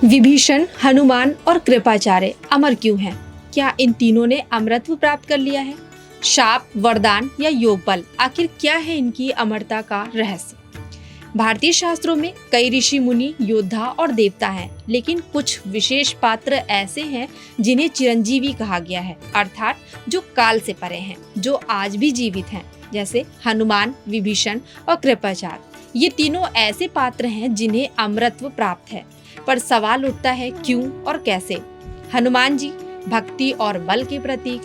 विभीषण, हनुमान और कृपाचार्य अमर क्यों हैं? क्या इन तीनों ने अमरत्व प्राप्त कर लिया है? शाप, वरदान या योग बल, आखिर क्या है इनकी अमरता का रहस्य? भारतीय शास्त्रों में कई ऋषि मुनि, योद्धा और देवता हैं, लेकिन कुछ विशेष पात्र ऐसे हैं जिन्हें चिरंजीवी कहा गया है, अर्थात जो काल से परे हैं, जो आज भी जीवित हैं, जैसे हनुमान, विभीषण और कृपाचार्य। ये तीनों ऐसे पात्र हैं जिन्हें अमरत्व प्राप्त है, पर सवाल उठता है क्यों और कैसे? हनुमान जी भक्ति और बल के प्रतीक,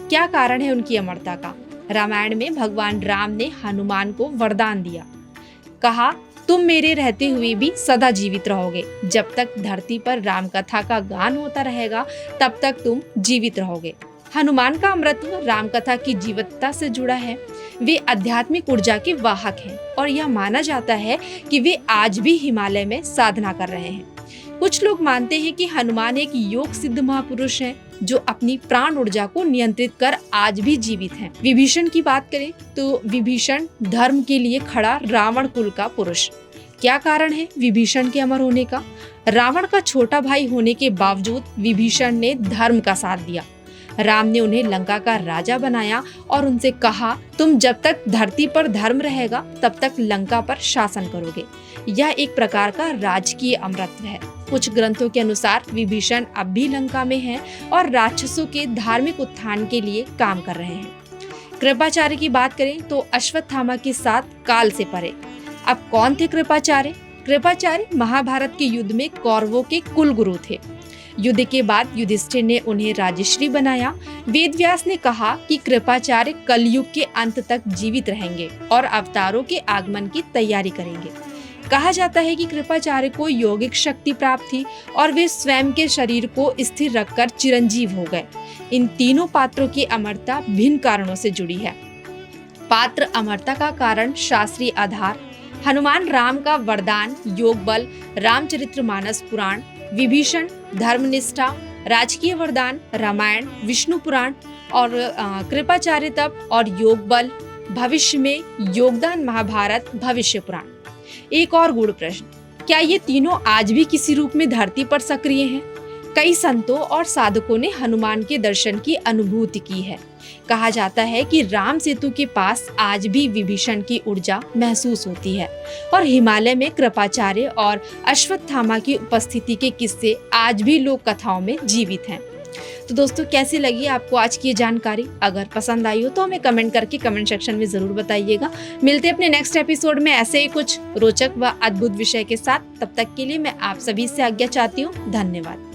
क्या कारण है उनकी अमरता का? रामायण में भगवान राम ने हनुमान को वरदान दिया, कहा तुम मेरे रहते हुए भी सदा जीवित रहोगे। जब तक धरती पर राम कथा का गान होता रहेगा तब तक तुम जीवित रहोगे। हनुमान का अमरत्व राम कथा की जीवटता से जुड़ा है। वे आध्यात्मिक ऊर्जा के वाहक हैं और यह माना जाता है कि वे आज भी हिमालय में साधना कर रहे हैं। कुछ लोग मानते हैं कि हनुमान एक योग सिद्ध महापुरुष हैं जो अपनी प्राण ऊर्जा को नियंत्रित कर आज भी जीवित हैं। विभीषण की बात करें तो विभीषण धर्म के लिए खड़ा रावण कुल का पुरुष। क्या कारण है विभीषण के अमर होने का? रावण का छोटा भाई होने के बावजूद विभीषण ने धर्म का साथ दिया। राम ने उन्हें लंका का राजा बनाया और उनसे कहा तुम जब तक धरती पर धर्म रहेगा तब तक लंका पर शासन करोगे। यह एक प्रकार का राजकीय अमरत्व है। कुछ ग्रंथों के अनुसार विभीषण अब भी लंका में हैं और राक्षसों के धार्मिक उत्थान के लिए काम कर रहे हैं। कृपाचार्य की बात करें तो अश्वत्थामा के साथ काल से परे। अब कौन थे कृपाचार्य? कृपाचार्य महाभारत के युद्ध में कौरवों के कुल गुरु थे। युद्ध के बाद युधिष्ठिर ने उन्हें राजश्री बनाया। वेदव्यास ने कहा कि कृपाचार्य कलयुग के अंत तक जीवित रहेंगे और अवतारों के आगमन की तैयारी करेंगे। कहा जाता है कि कृपाचार्य को यौगिक शक्ति प्राप्त थी और वे स्वयं के शरीर को स्थिर रखकर चिरंजीव हो गए। इन तीनों पात्रों की अमरता भिन्न कारणों से जुड़ी है। पात्र अमरता का कारण शास्त्रीय आधार: हनुमान राम का वरदान, योग बल, रामचरितमानस पुराण; विभीषण धर्मनिष्ठा, राजकीय वरदान, रामायण, विष्णु पुराण; और कृपाचार्य तप और योग बल, भविष्य में योगदान, महाभारत, भविष्य पुराण। एक और गूढ़ प्रश्न, क्या ये तीनों आज भी किसी रूप में धरती पर सक्रिय हैं? कई संतों और साधकों ने हनुमान के दर्शन की अनुभूति की है। कहा जाता है कि राम सेतु के पास आज भी विभीषण की ऊर्जा महसूस होती है और हिमालय में कृपाचार्य और अश्वत्थामा की उपस्थिति के किस्से आज भी लोक कथाओं में जीवित हैं। तो दोस्तों, कैसी लगी आपको आज की ये जानकारी? अगर पसंद आई हो तो हमें कमेंट करके कमेंट सेक्शन में जरूर बताइएगा। मिलते हैं अपने नेक्स्ट एपिसोड में ऐसे ही कुछ रोचक व अद्भुत विषय के साथ। तब तक के लिए मैं आप सभी से आज्ञा चाहती हूँ। धन्यवाद।